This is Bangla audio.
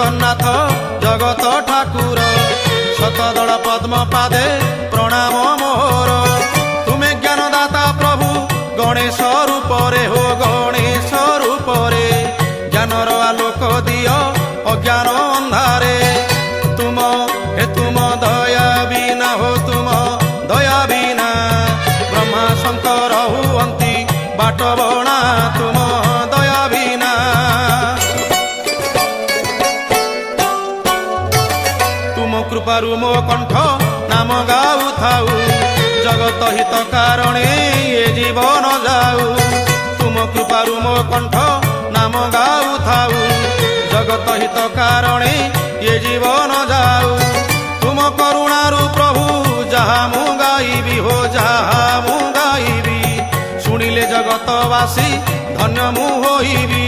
জগন্নাথ জগত ঠাকুর শতদল পদ্ম পাদে প্রণাম মোর তুমি জ্ঞানদাতা প্রভু গণেশ রূপরে হো গণেশ রূপরে জ্ঞানর আলোক দিও অজ্ঞান ଅନ୍ଧାରେ তুম দয়া বিনা হো তুম দয়া বিনা ব্রহ্মা শঙ্কর হুয়ন্তি বাট বଣା তুম দয়া বিনা তুম কৃপারু মো কণ্ঠ নাম গাউ থাউ জগত হিত কারণে এ জীবন যাউ তুম কৃপারু মো কণ্ঠ নাম গাউ থাউ জগত হিত কারণে এ জীবন যাউ তুম করুণারু প্রভু যাহা মু গাইবি হো যাহা মু গাইবি শুনিলে জগতবাসী ধন্য মু হইবি।